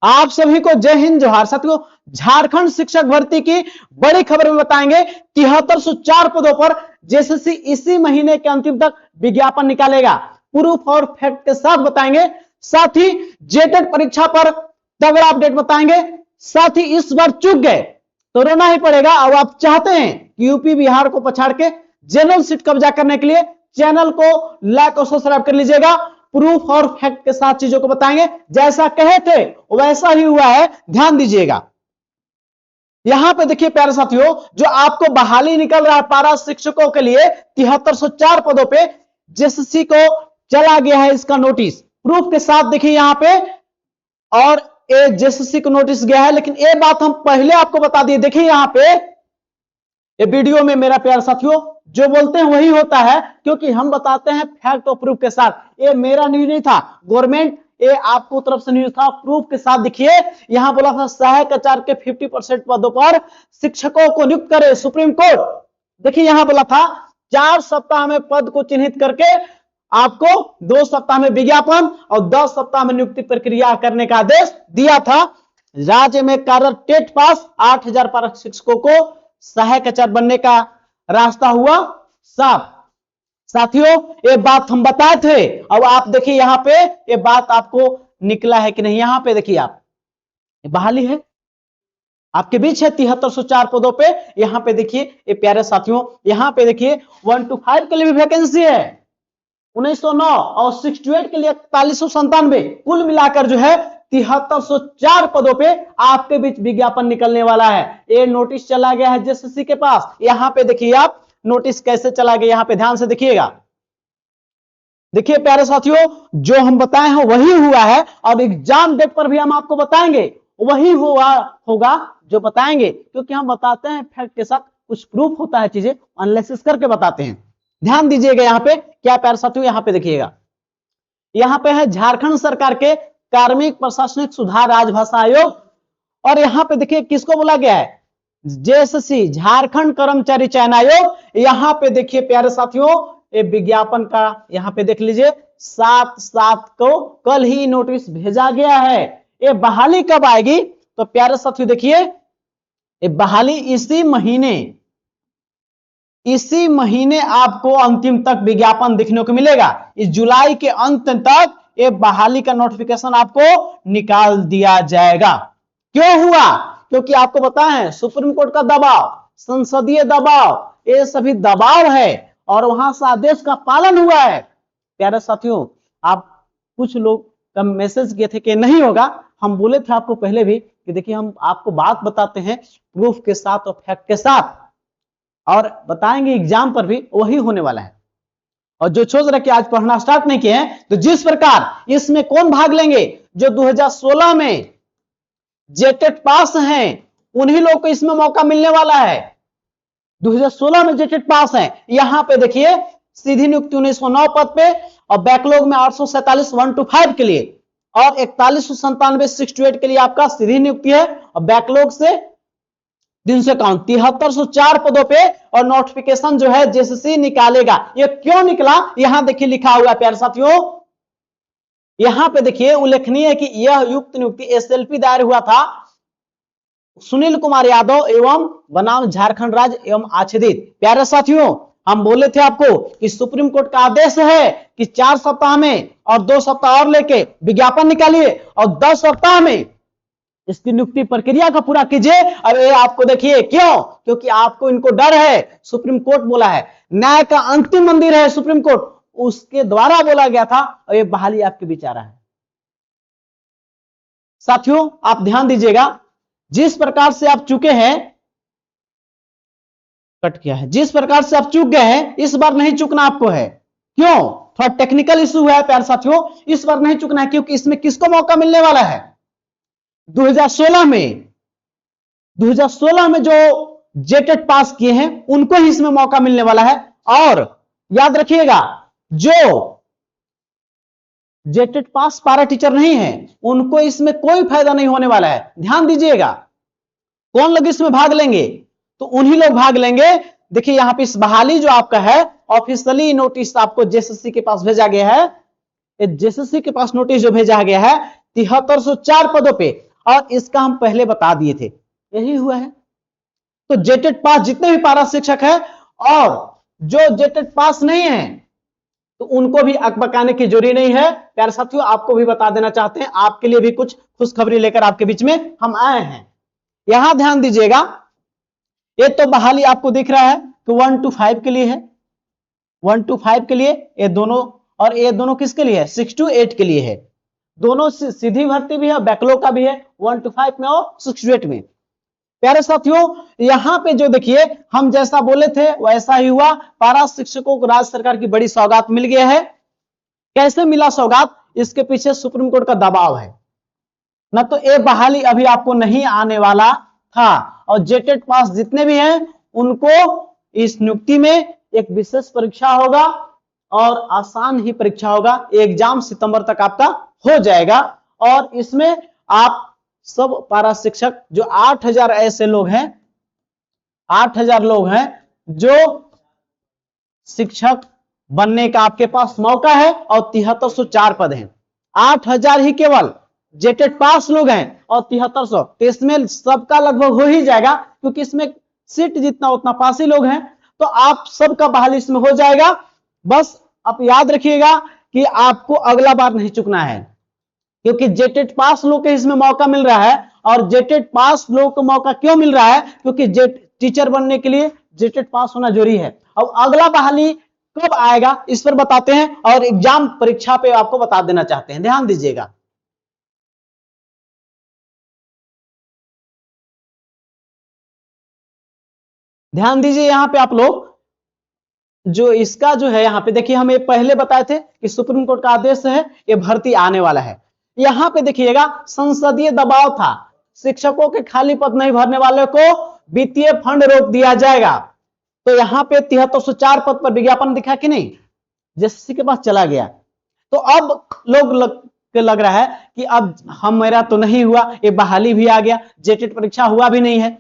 आप सभी को जय हिंद जोहार। साथियों, झारखंड शिक्षक भर्ती की बड़ी खबर में बताएंगे। 7304 पदों पर जेएसएससी इसी महीने के अंतिम तक विज्ञापन निकालेगा। प्रूफ और फैक्ट के साथ बताएंगे। साथ ही जेटेट परीक्षा पर तगड़ा अपडेट बताएंगे। साथ ही इस बार चूक गए तो रोना ही पड़ेगा। अब आप चाहते हैं कि यूपी बिहार को पछाड़ के जनरल सीट कब्जा करने के लिए चैनल को लाइक और सब्सक्राइब कर लीजिएगा। प्रूफ और फैक्ट के साथ चीजों को बताएंगे। जैसा कहे थे वैसा ही हुआ है, ध्यान दीजिएगा। यहां पे देखिए प्यारे साथियों, जो आपको बहाली निकल रहा है पारा शिक्षकों के लिए 7304 पदों पे जेएसएससी को चला गया है इसका नोटिस। प्रूफ के साथ देखिए यहां पे, और ये जेएसएससी को नोटिस गया है। लेकिन ये बात हम पहले आपको बता दिए। देखिए यहां पे ये वीडियो में मेरा प्यारे साथियों जो बोलते हैं वही होता है, क्योंकि हम बताते हैं फैक्ट और प्रूफ के साथ। ये मेरा न्यूज नहीं था, गवर्नमेंट ये आपको तरफ से न्यूज था। प्रूफ के साथ देखिए यहां बोला था सहायक आचार्य के 50% पदों पर शिक्षकों को नियुक्त करे सुप्रीम कोर्ट। देखिए यहां बोला था 4 सप्ताह में पद को चिन्हित करके आपको 2 सप्ताह में विज्ञापन और 10 सप्ताह में नियुक्ति प्रक्रिया करने का आदेश दिया था। राज्य में कार्यरत टेट पास 8000 पारा शिक्षकों को सहायक आचार्य बनने का रास्ता हुआ साफ। साथियों, ये बात हम बताए थे। अब आप देखिए यहां पे ये बात आपको निकला है कि नहीं। यहां पे देखिए आप, बहाली है आपके बीच है 7304 पदों पे। यहां पे देखिए ये प्यारे साथियों, यहां पे देखिए 1 to 5 के लिए भी वैकेंसी है 1909 और 68 के लिए 4197। कुल मिलाकर जो है 7304 पदों पे आपके बीच विज्ञापन निकलने वाला है। ये नोटिस चला गया है जेएसएससी के पास। यहां पे देखिए आप नोटिस कैसे चला गया, यहां पे ध्यान से देखिएगा। देखिए प्यारे साथियों, जो हम बताए हैं वही हुआ है, और एग्जाम डेट पर भी हम आपको बताएंगे वही हुआ होगा जो बताएंगे, क्योंकि हम बताते हैं फैक्ट के साथ। कुछ प्रूफ होता है, चीजें एनालिसिस करके बताते हैं। ध्यान दीजिएगा यहां पे क्या प्यारे साथियों, यहां पे देखिएगा। यहां पे है झारखंड सरकार के कार्मिक प्रशासनिक सुधार राजभाषा आयोग, और यहां पे देखिए किसको बोला गया है, जेएसएससी झारखंड कर्मचारी चयन आयोग। यहां पे देखिए प्यारे साथियों ये विज्ञापन का यहां पे देख लीजिए 7/7 को कल ही नोटिस भेजा गया है। ये बहाली कब आएगी तो प्यारे साथियों देखिए ये बहाली इसी महीने आपको अंतिम तक विज्ञापन देखने को मिलेगा। इस जुलाई के अंत तक ये बहाली का नोटिफिकेशन आपको निकाल दिया जाएगा। क्यों हुआ? क्योंकि आपको पता है सुप्रीम कोर्ट का दबाव, संसदीय दबाव, ये सभी दबाव है और वहां से आदेश का पालन हुआ है। प्यारे साथियों, आप कुछ लोग का मैसेज किए थे कि नहीं होगा। हम बोले थे आपको पहले भी कि देखिए हम आपको बात बताते हैं प्रूफ के साथ और फैक्ट के साथ, और बताएंगे एग्जाम पर भी वही होने वाला है। और जो सोच रहे कि आज पढ़ना स्टार्ट नहीं किए हैं, तो जिस प्रकार इसमें कौन भाग लेंगे, जो 2016 में जेटेट पास हैं उन्हीं लोग को इसमें मौका मिलने वाला है। 2016 में जेटेट पास हैं। यहां पे देखिए सीधी नियुक्ति 1909 पद पे, और बैकलॉग में 847 1 to 5 के लिए, और 4197 68 के लिए आपका सीधी नियुक्ति है, और बैकलॉग से 7304 पदों पे, और नोटिफिकेशन जो है जेएसएससी निकालेगा। ये क्यों निकला, यहां देखिए लिखा हुआ है प्यारे साथियों। यहां पे देखिए उल्लेखनीय है कि यह युक्त नियुक्ति एसएलपी दायर हुआ था सुनील कुमार यादव एवं बनाम झारखंड राज्य एवं आच्छादित। प्यारे साथियों, हम बोले थे आपको कि सुप्रीम कोर्ट का आदेश है कि 4 सप्ताह में और 2 सप्ताह और लेके विज्ञापन निकालिए, और 10 सप्ताह में इसकी नियुक्ति प्रक्रिया का पूरा कीजिए। और ये आपको देखिए क्यों, क्योंकि आपको इनको डर है। सुप्रीम कोर्ट बोला है, न्याय का अंतिम मंदिर है सुप्रीम कोर्ट, उसके द्वारा बोला गया था, और ये बहाली आपके बीच आ रहा है। साथियों आप ध्यान दीजिएगा, जिस प्रकार से आप चुके हैं, कट किया है, जिस प्रकार से आप चूक गए हैं इस बार नहीं चुकना आपको है। क्यों? थोड़ा टेक्निकल इशू है प्यारे साथियों, इस बार नहीं चुकना है, क्योंकि इसमें किसको मौका मिलने वाला है, 2016 में जो जेटेट पास किए हैं उनको ही इसमें मौका मिलने वाला है। और याद रखिएगा, जो जेटेट पास पारा टीचर नहीं है उनको इसमें कोई फायदा नहीं होने वाला है। ध्यान दीजिएगा, कौन लोग इसमें भाग लेंगे, तो उन्हीं लोग भाग लेंगे। देखिए यहां पे इस बहाली जो आपका है ऑफिशियली नोटिस आपको जेएसएससी के पास भेजा गया है। जेएसएससी के पास नोटिस जो भेजा गया है 7304 पदों पे और इसका हम पहले बता दिए थे, यही हुआ है। तो जेटेट पास जितने भी पारा शिक्षक है और जो जेटेट पास नहीं है तो उनको भी अकबकाने की जरूरी नहीं है। प्यारे साथियों, आपको भी बता देना चाहते हैं, आपके लिए भी कुछ खुशखबरी लेकर आपके बीच में हम आए हैं। यहां ध्यान दीजिएगा, ये तो बहाली आपको दिख रहा है कि 1 to 5 के लिए है, 1 to 5 के लिए ये दोनों, और ये दोनों किसके लिए है, 6 to 8 के लिए है। दोनों सीधी भर्ती भी है, बैकलॉग का भी है, 1 to 5 में और 6 to 8 में। प्यारे साथियों, यहां पे जो देखिए हम जैसा बोले थे वैसा ही हुआ। पारा शिक्षकों को राज्य सरकार की बड़ी सौगात मिल गया है। कैसे मिला सौगात, इसके पीछे सुप्रीम कोर्ट का दबाव है, न तो ये बहाली अभी आपको नहीं आने वाला था। और जेटेट पास जितने भी हैं उनको इस नियुक्ति में एक विशेष परीक्षा होगा और आसान ही परीक्षा होगा। एग्जाम सितंबर तक आपका हो जाएगा और इसमें आप सब पारा शिक्षक जो 8000 ऐसे लोग हैं, 8000 लोग हैं जो शिक्षक बनने का आपके पास मौका है और 7304 पद हैं। 8000 ही केवल जेटेट पास लोग हैं और 7300, तो इसमें सबका लगभग हो ही जाएगा क्योंकि इसमें सीट जितना उतना पास ही लोग हैं, तो आप सबका बहाली इसमें हो जाएगा। बस आप याद रखिएगा कि आपको अगला बार नहीं चुकना है क्योंकि जेटेट पास लोग के इसमें मौका मिल रहा है। और जेटेट पास लोग को मौका क्यों मिल रहा है, क्योंकि टीचर बनने के लिए जेटेट पास होना जरूरी है। अब अगला बहाली कब आएगा इस पर बताते हैं और एग्जाम परीक्षा पे आपको बता देना चाहते हैं, ध्यान दीजिएगा। ध्यान दीजिए यहां पे आप लोग, जो इसका जो है यहां पे देखिए, हम ये पहले बताए थे कि सुप्रीम कोर्ट का आदेश है, ये भर्ती आने वाला है। यहां पे देखिएगा संसदीय दबाव था, शिक्षकों के खाली पद नहीं भरने वाले को वित्तीय फंड रोक दिया जाएगा। तो यहां पे 7304 पद पर विज्ञापन दिखा कि नहीं, जेएसएससी के पास चला गया। तो अब लोग लग रहा है कि अब मेरा तो नहीं हुआ, ये बहाली भी आ गया, जेटेट परीक्षा हुआ भी नहीं है,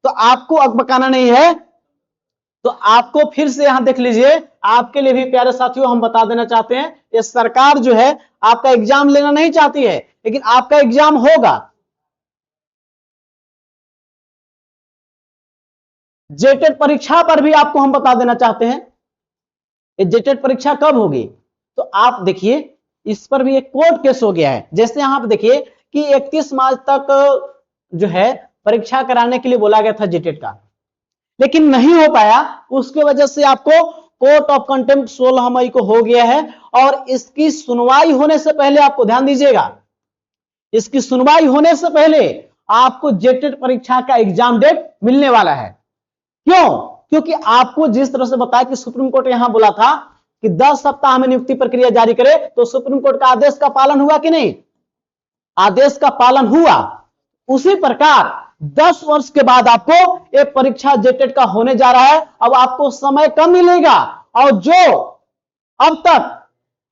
तो आपको अकबकाना नहीं है। तो आपको फिर से यहां देख लीजिए, आपके लिए भी प्यारे साथियों हम बता देना चाहते हैं, ये सरकार जो है आपका एग्जाम लेना नहीं चाहती है, लेकिन आपका एग्जाम होगा। जेटेट परीक्षा पर भी आपको हम बता देना चाहते हैं, ये जेटेट परीक्षा कब होगी, तो आप देखिए इस पर भी एक कोर्ट केस हो गया है। जैसे यहां पर देखिए कि 31 मार्च तक जो है परीक्षा कराने के लिए बोला गया था जेटेट का, लेकिन नहीं हो पाया, उसके वजह से आपको कोर्ट ऑफ कंटेम्प्ट 16 मई को हो गया है। और इसकी सुनवाई होने से पहले आपको ध्यान दीजिएगा, इसकी सुनवाई होने से पहले आपको जेटेट परीक्षा का एग्जाम डेट मिलने वाला है। क्यों, क्योंकि आपको जिस तरह से बताया कि सुप्रीम कोर्ट यहां बोला था कि 10 सप्ताह में नियुक्ति प्रक्रिया जारी करे, तो सुप्रीम कोर्ट का आदेश का पालन हुआ कि नहीं, आदेश का पालन हुआ। उसी प्रकार 10 वर्ष के बाद आपको ये परीक्षा जेटेट का होने जा रहा है। अब आपको समय कम मिलेगा और जो अब तक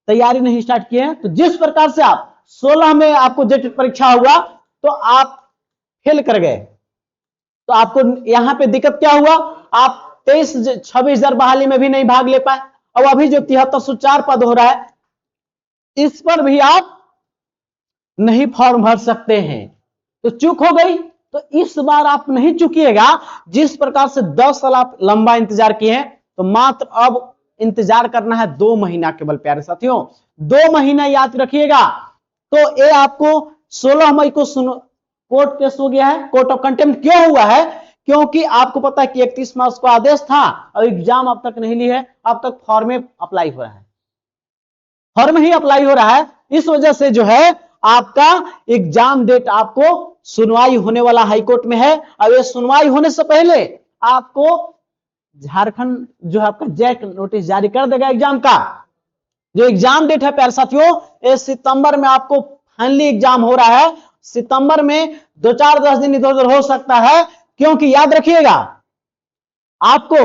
तैयारी नहीं स्टार्ट किए हैं, तो जिस प्रकार से आप 16 में आपको जेटेट परीक्षा हुआ तो आप फेल कर गए, तो आपको यहां पे दिक्कत क्या हुआ, आप 23-26 बहाली में भी नहीं भाग ले पाए। अब अभी जो 7304 पद हो रहा है इस पर भी आप नहीं फॉर्म भर सकते हैं, तो चूक हो गई। तो इस बार आप नहीं चुकिएगा। जिस प्रकार से 10 साल आप लंबा इंतजार किए हैं, तो मात्र अब इंतजार करना है 2 महीना केवल। प्यारे साथियों 2 महीना याद रखिएगा। तो ये आपको 16 मई को कोर्ट केस हो गया है। कोर्ट ऑफ कंटेम्प्ट क्यों हुआ है, क्योंकि आपको पता है कि 31 मार्च को आदेश था और एग्जाम अब तक नहीं ली है, अब तक फॉर्म अप्लाई हो रहा है, फॉर्म ही अप्लाई हो रहा है। इस वजह से जो है आपका एग्जाम डेट आपको सुनवाई होने वाला हाईकोर्ट में है। अब ये सुनवाई होने से पहले आपको झारखंड जो है आपका जैक नोटिस जारी कर देगा एग्जाम का। जो एग्जाम डेट है प्यारे साथियों, ये सितंबर में आपको फाइनली एग्जाम हो रहा है। सितंबर में 2-4-10 दिन इधर उधर हो सकता है, क्योंकि याद रखिएगा आपको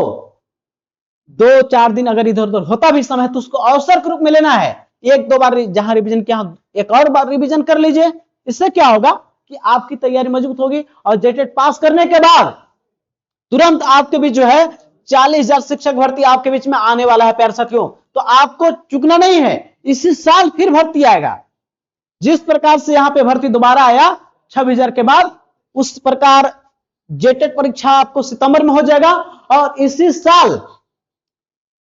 2-4 दिन अगर इधर उधर होता भी समय तो उसको अवसर के रूप में लेना है। 1-2 बार जहां रिवीजन किया एक और बार रिवीजन कर लीजिए। इससे क्या होगा कि आपकी तैयारी मजबूत होगी और जेटेट पास करने के बाद तुरंत आपके बीच जो है 40,000 शिक्षक भर्ती आपके बीच में आने वाला है प्यारे साथियों। तो आपको चुकना नहीं है, इसी साल फिर भर्ती आएगा। जिस प्रकार से यहां पे भर्ती दोबारा आया, 26,000 के बाद उस प्रकार जेटेट परीक्षा आपको सितंबर में हो जाएगा और इसी साल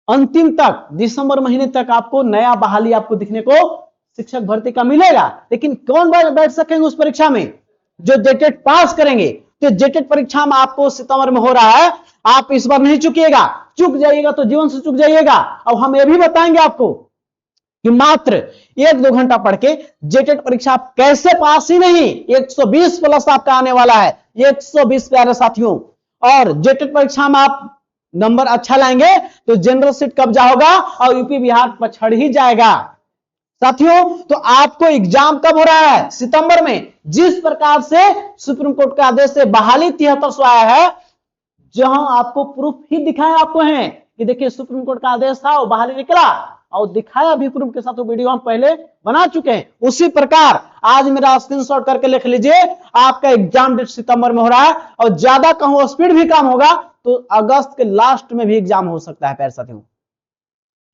अंतिम तक दिसंबर महीने तक आपको नया बहाली आपको दिखने को शिक्षक भर्ती का मिलेगा। लेकिन कौन बैठ सकेंगे उस परीक्षा में? जो जेटेट पास करेंगे। तो जेटेट परीक्षा में आपको सितंबर में हो रहा है, आप इस बार नहीं चुकिएगा, चुक जाइएगा तो जीवन से चुक जाइएगा। अब हम ये भी बताएंगे आपको कि मात्र 1-2 घंटा पढ़ के जेटेट परीक्षा आप कैसे पास ही नहीं, 120 प्लस आपका आने वाला है, 120 प्यारे साथियों। और जेटेट परीक्षा में आप नंबर अच्छा लाएंगे तो जनरल सीट कब्जा होगा और यूपी बिहार पछड़ ही जाएगा साथियों। तो आपको एग्जाम कब हो रहा है? सितंबर में। जिस प्रकार से सुप्रीम कोर्ट के आदेश से बहाली 7300 आया है, जहां आपको प्रूफ ही दिखाया आपको है कि देखिए सुप्रीम कोर्ट का आदेश था, वो बहाली निकला और दिखाया भी प्रूफ के साथ। वो वीडियो हम पहले बना चुके हैं। उसी प्रकार आज मेरा स्क्रीनशॉट करके लिख लीजिए, आपका एग्जाम डेट सितंबर में हो रहा है और ज्यादा कहूं स्पीड भी कम होगा तो अगस्त के लास्ट में भी एग्जाम हो सकता है प्यारे साथियों,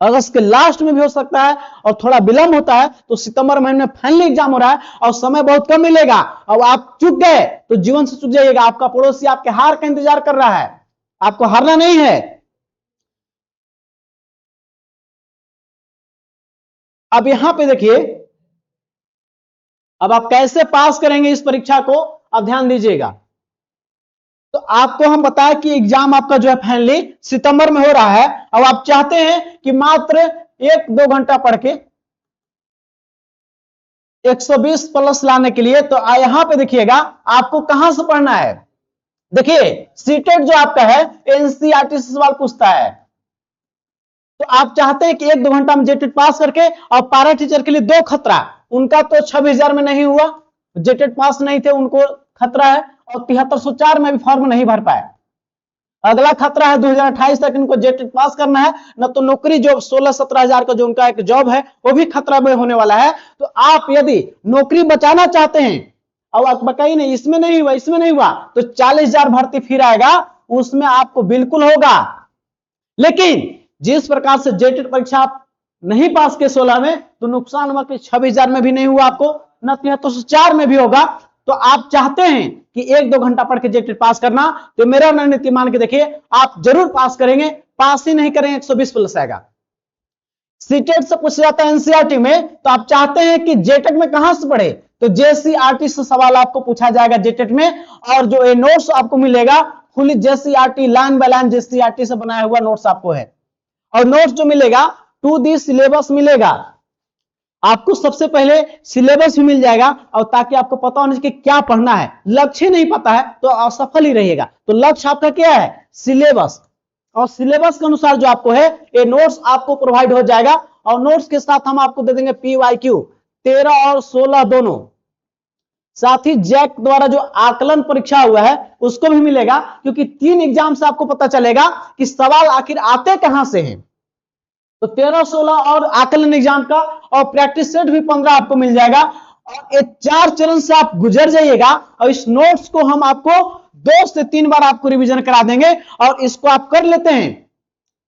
अगस्त के लास्ट में भी हो सकता है और थोड़ा विलंब होता है तो सितंबर महीने में फाइनली एग्जाम हो रहा है और समय बहुत कम मिलेगा। और आप चुक गए तो जीवन से चुक जाइएगा। आपका पड़ोसी आपके हार का इंतजार कर रहा है, आपको हारना नहीं है। अब यहां पे देखिए, अब आप कैसे पास करेंगे इस परीक्षा को, आप ध्यान दीजिएगा। तो आपको हम बताया कि एग्जाम आपका जो है फाइनली सितंबर में हो रहा है। अब आप चाहते हैं कि मात्र 1-2 घंटा पढ़ के 120 प्लस लाने के लिए, तो यहां पे देखिएगा आपको कहां से पढ़ना है। देखिए सीटेट जो आपका है एनसीईआरटी से सवाल पूछता है। तो आप चाहते हैं कि 1-2 घंटा में जेटेट पास करके, और पैरा टीचर के लिए 2 खतरा, उनका तो 26,000 में नहीं हुआ, जेटेट पास नहीं थे, उनको खतरा है, और 7304 में भी फॉर्म नहीं भर पाए। अगला खतरा है 2028 तक इनको जेटेट पास करना है, न तो नौकरी जो 16-17 हजार का जो उनका एक जॉब है वो भी खतरा में होने वाला है। तो आप यदि नौकरी बचाना चाहते हैं और आप बताइए नहीं इसमें नहीं हुआ, इसमें नहीं हुआ, तो 40,000 भर्ती फिर आएगा, उसमें आपको बिल्कुल होगा। लेकिन जिस प्रकार से जेटेट परीक्षा आप नहीं पास के 16 में, तो नुकसान हुआ कि 26,000 में भी नहीं हुआ आपको, न 7304 में भी होगा। तो आप चाहते हैं कि 1-2 घंटा पढ़ के जेटेट पास करना, तो मेरा रणनीति मान के देखिए, आप जरूर पास करेंगे। पास ही नहीं करेंगे 120 प्लस आएगा। सीटेट से पूछ जाता है एनसीईआरटी में, तो आप चाहते हैं कि जेटेट में कहां से पढ़े, तो जेसीईआरटी से सवाल आपको पूछा जाएगा जेटेट में, और जो ये नोट्स आपको मिलेगा fully JCERT line by line JCERT से बनाया हुआ नोट्स आपको है। और नोट्स जो मिलेगा टू दी सिलेबस मिलेगा आपको, सबसे पहले सिलेबस भी मिल जाएगा, और ताकि आपको पता होने कि क्या पढ़ना है। लक्ष्य नहीं पता है तो असफल ही रहिएगा। तो लक्ष्य आपका क्या है? सिलेबस, और सिलेबस के अनुसार जो आपको है ये नोट्स आपको प्रोवाइड हो जाएगा। और नोट्स के साथ हम आपको दे देंगे PYQ 13 और 16 दोनों, साथ ही जैक द्वारा जो आकलन परीक्षा हुआ है उसको भी मिलेगा, क्योंकि 3 एग्जाम से आपको पता चलेगा कि सवाल आखिर आते कहां से हैं। तो 13-16 और आकलन एग्जाम का, और प्रैक्टिस सेट भी 15 आपको मिल जाएगा। और ये 4 चरण से आप गुजर जाइएगा, और इस नोट्स को हम आपको 2 से 3 बार आपको रिवीजन करा देंगे, और इसको आप कर लेते हैं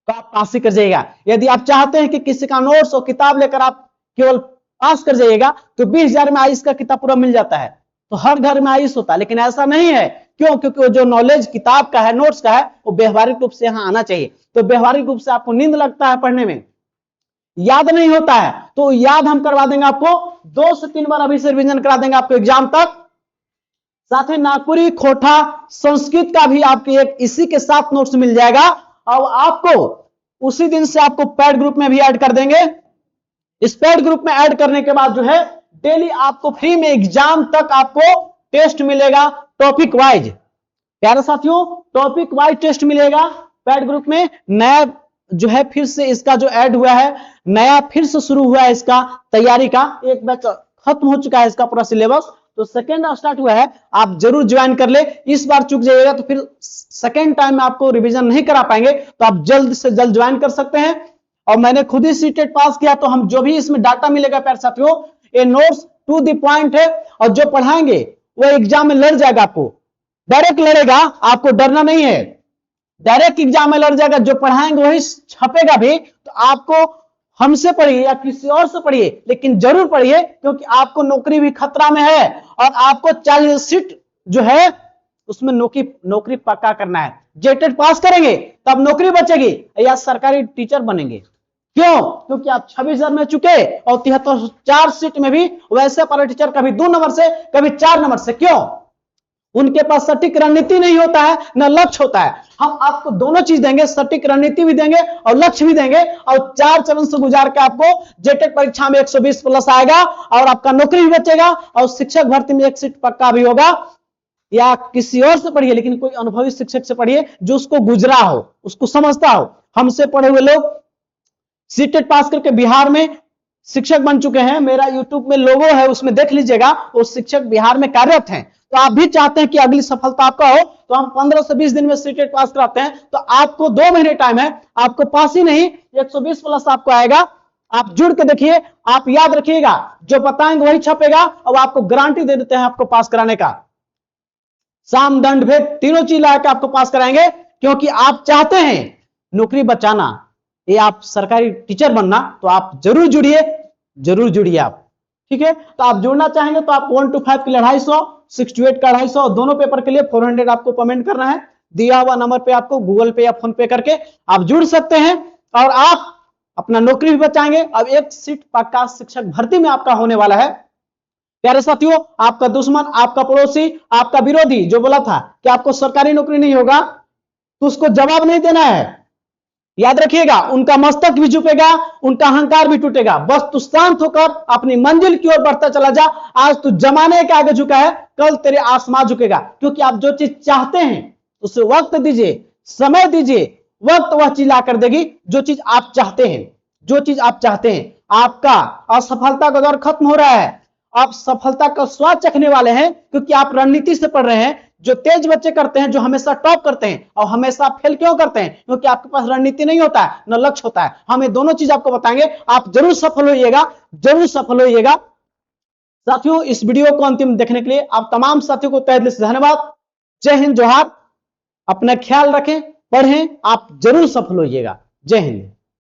तो आप पास ही कर जाइएगा। यदि आप चाहते हैं कि किसी का नोट्स और किताब लेकर आप केवल पास कर जाइएगा, तो 20,000 में आयुष का किताब पूरा मिल जाता है। तो हर घर में आयुष होता है, लेकिन ऐसा नहीं है। क्यों? क्योंकि वो जो नॉलेज किताब का है, नोट्स का है, वो व्यवहारिक रूप से यहां आना चाहिए। तो व्यवहारिक रूप से आपको नींद लगता है पढ़ने में, याद नहीं होता है, तो याद हम करवा देंगे आपको 2 से 3 बार अभी से रिवीजन करा देंगे आपको एग्जाम तक। साथ ही नागपुरी, खोटा, संस्कृत का भी आपके एक इसी के साथ नोट्स मिल जाएगा, और आपको उसी दिन से आपको पैड ग्रुप में भी ऐड कर देंगे। इस पैड ग्रुप में ऐड करने के बाद जो है डेली आपको फ्री में एग्जाम तक आपको टेस्ट मिलेगा टॉपिक वाइज। प्यारे साथियों, टॉपिक वाइज टेस्ट मिलेगा पैड ग्रुप में। नया जो है फिर से इसका जो ऐड हुआ है, नया फिर से शुरू हुआ है इसका तैयारी का। एक बैच खत्म हो चुका है इसका पूरा सिलेबस, तो सेकेंड स्टार्ट हुआ है, आप जरूर ज्वाइन कर ले। इस बार चुक जाइएगा तो फिर सेकेंड टाइम में आपको रिवीजन नहीं करा पाएंगे, तो आप जल्द से जल्द ज्वाइन कर सकते हैं। और मैंने खुद ही सीटेट पास किया, तो हम जो भी इसमें डाटा मिलेगा प्यारे साथियों, ये नोट्स टू द पॉइंट है, और जो पढ़ाएंगे वो एग्जाम में लड़ जाएगा, आपको डायरेक्ट लड़ेगा, आपको डरना नहीं है। डायरेक्ट एग्जाम में लड़ जाएगा, जो पढ़ाएंगे वही छपेगा भी, तो आपको हमसे पढ़िए या किसी और से पढ़िए, लेकिन जरूर पढ़िए, क्योंकि आपको नौकरी भी खतरा में है और आपको 40 सीट जो है उसमें नौकरी पक्का करना है। जेटेट पास करेंगे तब नौकरी बचेगी या सरकारी टीचर बनेंगे। क्यों? क्योंकि आप 26,000 में चुके और 73 सीट में भी वैसे पारा टीचर कभी 2 नंबर से कभी 4 नंबर से। क्यों? उनके पास सटीक रणनीति नहीं होता है, न लक्ष्य होता है। हम आपको दोनों चीज देंगे, सटीक रणनीति भी देंगे और लक्ष्य भी देंगे, और 4 चरण से गुजार के आपको जेटेट परीक्षा में 120 प्लस आएगा और आपका नौकरी भी बचेगा और शिक्षक भर्ती में 1 सीट पक्का भी होगा। या किसी और से पढ़िए, लेकिन कोई अनुभवी शिक्षक से पढ़िए जो उसको गुजरा हो, उसको समझता हो। हमसे पढ़े हुए लोग सीटेट पास करके बिहार में शिक्षक बन चुके हैं। मेरा यूट्यूब में लोगो है, उसमें देख लीजिएगा, वो शिक्षक बिहार में कार्यरत हैं। तो आप भी चाहते हैं कि अगली सफलता आपका हो, तो हम 15 से 20 दिन में सीटेट पास कराते हैं। तो आपको 2 महीने टाइम है, आपको पास ही नहीं 120 प्लस आपको आएगा। आप जुड़ के देखिए, आप याद रखिएगा, जो बताएंगे वही छपेगा और आपको गारंटी दे देते हैं आपको पास कराने का। साम दंड भेद तीनों चीज लाकर आपको पास कराएंगे, क्योंकि आप चाहते हैं नौकरी बचाना, ये आप सरकारी टीचर बनना। तो आप जरूर जुड़िए, जरूर जुड़िए आप। ठीक है, तो आप जुड़ना चाहेंगे तो आप 1 to 5 के लिए 250, 6 to 8 का 250, दोनों पेपर के लिए 400 आपको पेमेंट करना है। दिया हुआ नंबर पे आपको गूगल पे या फोन पे करके आप जुड़ सकते हैं और आप अपना नौकरी भी बचाएंगे। अब 1 सीट पक्का शिक्षक भर्ती में आपका होने वाला है। प्यारे साथियों, आपका दुश्मन, आपका पड़ोसी, आपका विरोधी जो बोला था कि आपको सरकारी नौकरी नहीं होगा, तो उसको जवाब नहीं देना है। याद रखिएगा, उनका मस्तक भी झुकेगा, उनका अहंकार भी टूटेगा। बस तू शांत होकर अपनी मंजिल की ओर बढ़ता चला जा। आज तू जमाने के आगे झुका है, कल तेरे आसमान झुकेगा। क्योंकि आप जो चीज चाहते हैं उसे वक्त दीजिए, समय दीजिए, वक्त वह चीज ला कर देगी जो चीज आप चाहते हैं। जो चीज आप चाहते हैं, आपका असफलता का दौर खत्म हो रहा है, आप सफलता का स्वाद चखने वाले हैं, क्योंकि आप रणनीति से पढ़ रहे हैं। जो तेज बच्चे करते हैं, जो हमेशा टॉप करते हैं और हमेशा फेल क्यों करते हैं? क्योंकि आपके पास रणनीति नहीं होता है, न लक्ष्य होता है। हम ये दोनों चीज आपको बताएंगे, आप जरूर सफल होइएगा, जरूर सफल होइएगा। साथियों, इस वीडियो को अंतिम देखने के लिए आप तमाम साथियों को तहे दिल से धन्यवाद। जय हिंद, जोहार। अपना ख्याल रखें, पढ़ें, आप जरूर सफल होइएगा। जय हिंद।